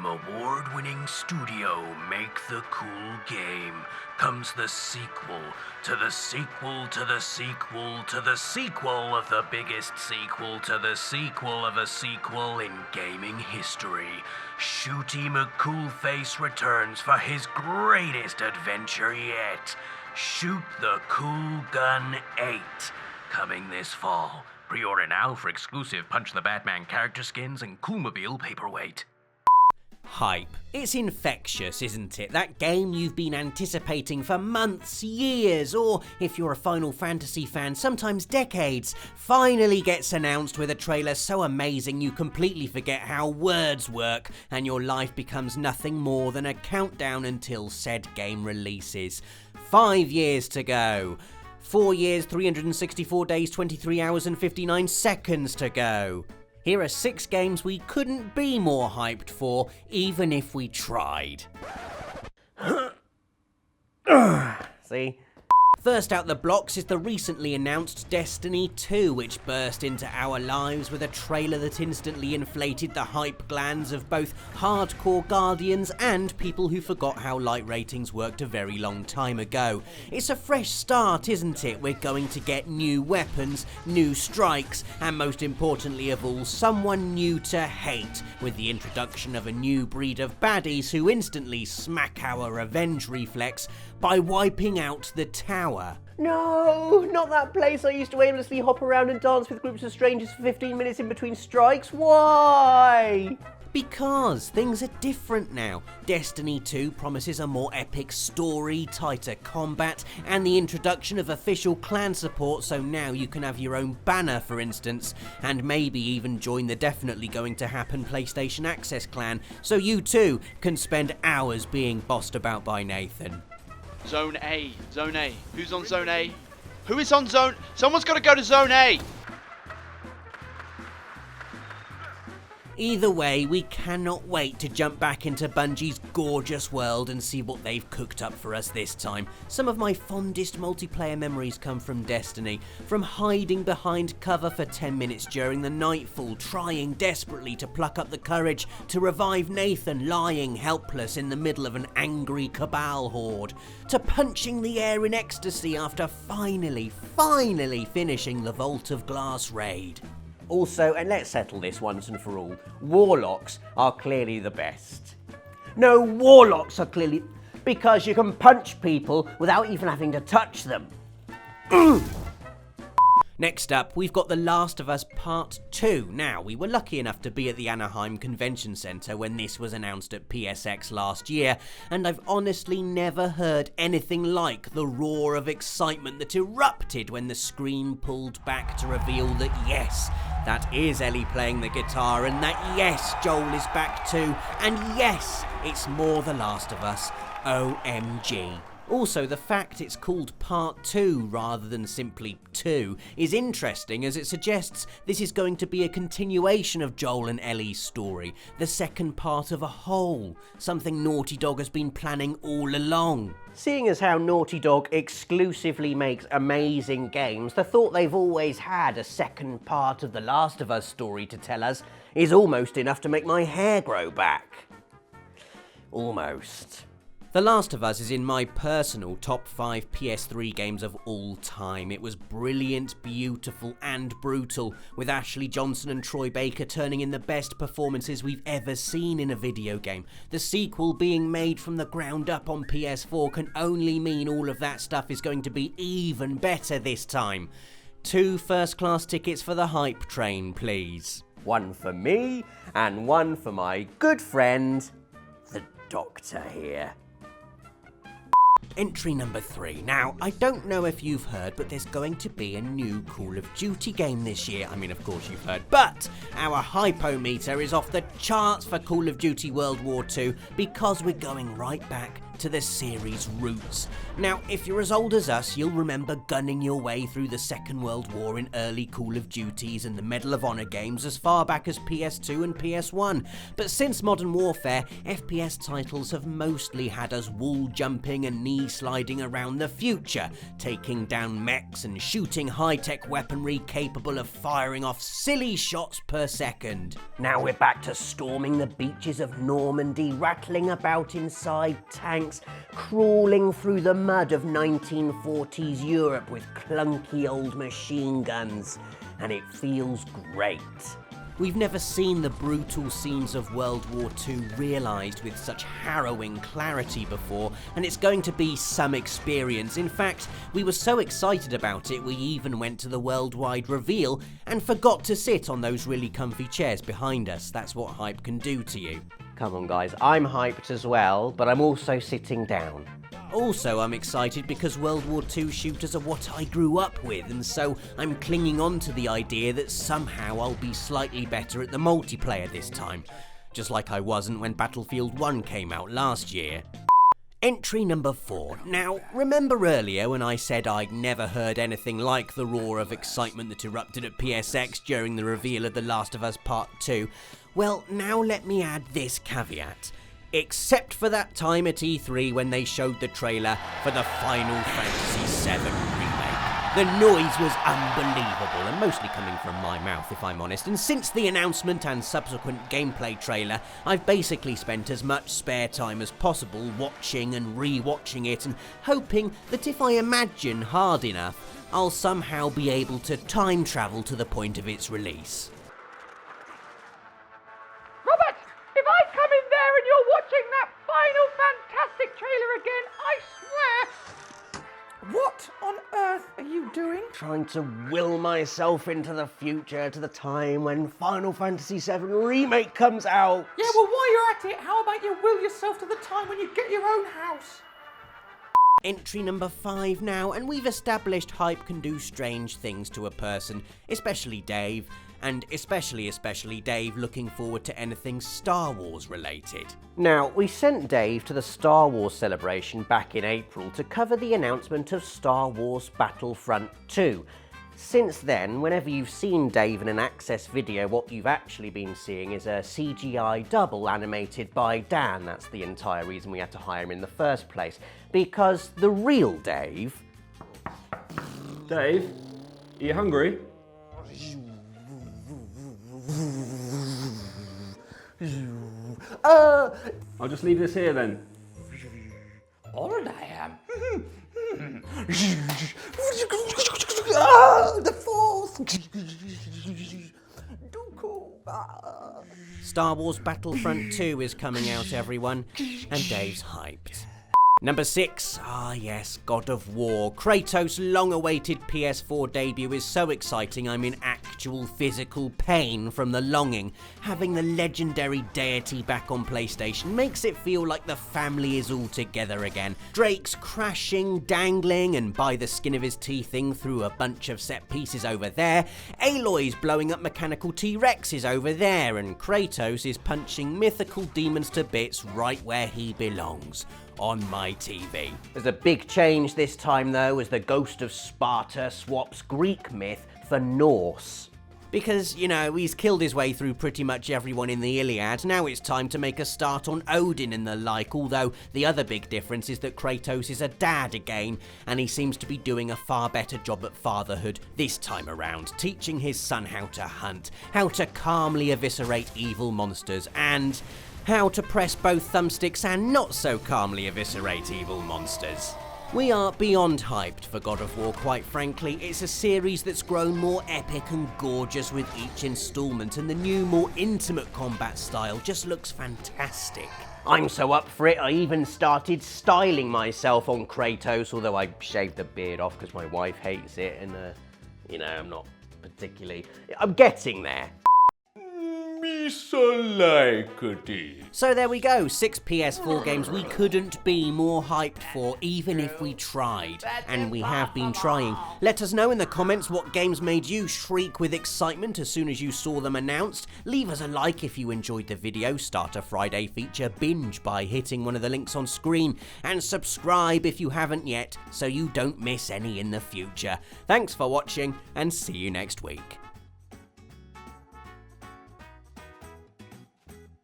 From award-winning studio Make the Cool Game comes the sequel to the sequel to the sequel to the sequel of the biggest sequel to the sequel of a sequel in gaming history. Shooty McCoolface returns for his greatest adventure yet. Shoot the Cool Gun 8, coming this fall. Pre-order now for exclusive Punch the Batman character skins and Coolmobile paperweight. Hype. It's infectious, isn't it? That game you've been anticipating for months, years, or if you're a Final Fantasy fan, sometimes decades, finally gets announced with a trailer so amazing you completely forget how words work and your life becomes nothing more than a countdown until said game releases. 5 years to go. 4 years, 364 days, 23 hours and 59 seconds to go. Here are 6 games we couldn't be more hyped for, even if we tried. See? First out the blocks is the recently announced Destiny 2, which burst into our lives with a trailer that instantly inflated the hype glands of both hardcore Guardians and people who forgot how light ratings worked a very long time ago. It's a fresh start, isn't it? We're going to get new weapons, new strikes, and most importantly of all, someone new to hate, with the introduction of a new breed of baddies who instantly smack our revenge reflex by wiping out the tower. No, not that place I used to aimlessly hop around and dance with groups of strangers for 15 minutes in between strikes. Why? Because things are different now. Destiny 2 promises a more epic story, tighter combat, and the introduction of official clan support, so now you can have your own banner, for instance, and maybe even join the definitely going to happen PlayStation Access clan, so you too can spend hours being bossed about by Nathan. Zone A. Zone A. Who's on Zone A? Who is on Zone? Someone's got to go to Zone A. Either way, we cannot wait to jump back into Bungie's gorgeous world and see what they've cooked up for us this time. Some of my fondest multiplayer memories come from Destiny, from hiding behind cover for 10 minutes during the nightfall, trying desperately to pluck up the courage to revive Nathan lying helpless in the middle of an angry Cabal horde, to punching the air in ecstasy after finally finishing the Vault of Glass raid. Also, and let's settle this once and for all, warlocks are clearly the best. No, warlocks are clearly... because you can punch people without even having to touch them. Next up, we've got The Last of Us Part 2. Now, we were lucky enough to be at the Anaheim Convention Center when this was announced at PSX last year, and I've honestly never heard anything like the roar of excitement that erupted when the screen pulled back to reveal that yes, that is Ellie playing the guitar, and that yes, Joel is back too, and yes, it's more The Last of Us. OMG. Also, the fact it's called Part 2 rather than simply 2 is interesting, as it suggests this is going to be a continuation of Joel and Ellie's story, the second part of a whole, something Naughty Dog has been planning all along. Seeing as how Naughty Dog exclusively makes amazing games, the thought they've always had a second part of The Last of Us story to tell us is almost enough to make my hair grow back. Almost. The Last of Us is in my personal top 5 PS3 games of all time. It was brilliant, beautiful and brutal, with Ashley Johnson and Troy Baker turning in the best performances we've ever seen in a video game. The sequel being made from the ground up on PS4 can only mean all of that stuff is going to be even better this time. 2 first-class tickets for the hype train, please. One for me, and one for my good friend, the Doctor here. Entry number 3. Now, I don't know if you've heard, but there's going to be a new Call of Duty game this year. I mean, of course you've heard, but our hypometer is off the charts for Call of Duty World War II because we're going right back to the series' roots. Now, if you're as old as us, you'll remember gunning your way through the Second World War in early Call of Duties and the Medal of Honor games as far back as PS2 and PS1. But since Modern Warfare, FPS titles have mostly had us wall jumping and knee sliding around the future, taking down mechs and shooting high-tech weaponry capable of firing off silly shots per second. Now we're back to storming the beaches of Normandy, rattling about inside tanks, crawling through the mud of 1940s Europe with clunky old machine guns, and it feels great. We've never seen the brutal scenes of World War II realised with such harrowing clarity before, and it's going to be some experience. In fact, we were so excited about it we even went to the worldwide reveal and forgot to sit on those really comfy chairs behind us. That's what hype can do to you. Come on guys, I'm hyped as well, but I'm also sitting down. Also, I'm excited because World War II shooters are what I grew up with, and so I'm clinging on to the idea that somehow I'll be slightly better at the multiplayer this time, just like I wasn't when Battlefield 1 came out last year. Entry number 4. Now, remember earlier when I said I'd never heard anything like the roar of excitement that erupted at PSX during the reveal of The Last of Us Part 2? Well, now let me add this caveat. Except for that time at E3 when they showed the trailer for the Final Fantasy VII Remake. The noise was unbelievable, and mostly coming from my mouth if I'm honest, and since the announcement and subsequent gameplay trailer, I've basically spent as much spare time as possible watching and re-watching it and hoping that if I imagine hard enough, I'll somehow be able to time travel to the point of its release. And you're watching that Final Fantastic trailer again, I swear! What on earth are you doing? Trying to will myself into the future, to the time when Final Fantasy VII Remake comes out. Yeah, well, while you're at it, how about you will yourself to the time when you get your own house? Entry number 5 now, and we've established hype can do strange things to a person, especially Dave, and especially Dave looking forward to anything Star Wars related. Now, we sent Dave to the Star Wars celebration back in April to cover the announcement of Star Wars Battlefront 2. Since then, whenever you've seen Dave in an Access video, what you've actually been seeing is a CGI double animated by Dan. That's the entire reason we had to hire him in the first place. Because the real Dave... Dave, are you hungry? I'll just leave this here then. Old I am. The Force! Star Wars Battlefront 2 is coming out, everyone, and Dave's hyped. Number 6, yes, God of War. Kratos' long-awaited PS4 debut is so exciting I'm in actual physical pain from the longing. Having the legendary deity back on PlayStation makes it feel like the family is all together again. Drake's crashing, dangling, and by the skin of his teething through a bunch of set pieces over there. Aloy's blowing up mechanical T-Rexes over there, and Kratos is punching mythical demons to bits right where he belongs. On my TV. There's a big change this time though, as the ghost of Sparta swaps Greek myth for Norse. Because, you know, he's killed his way through pretty much everyone in the Iliad, now it's time to make a start on Odin and the like, although the other big difference is that Kratos is a dad again, and he seems to be doing a far better job at fatherhood this time around, teaching his son how to hunt, how to calmly eviscerate evil monsters, and how to press both thumbsticks and not so calmly eviscerate evil monsters. We are beyond hyped for God of War, quite frankly. It's a series that's grown more epic and gorgeous with each installment, and the new, more intimate combat style just looks fantastic. I'm so up for it, I even started styling myself on Kratos, although I shaved the beard off because my wife hates it, and, I'm not particularly... I'm getting there. So there we go, 6 PS4 games we couldn't be more hyped for, even if we tried. And we have been trying. Let us know in the comments what games made you shriek with excitement as soon as you saw them announced. Leave us a like if you enjoyed the video, start a Friday feature binge by hitting one of the links on screen, and subscribe if you haven't yet so you don't miss any in the future. Thanks for watching, and see you next week.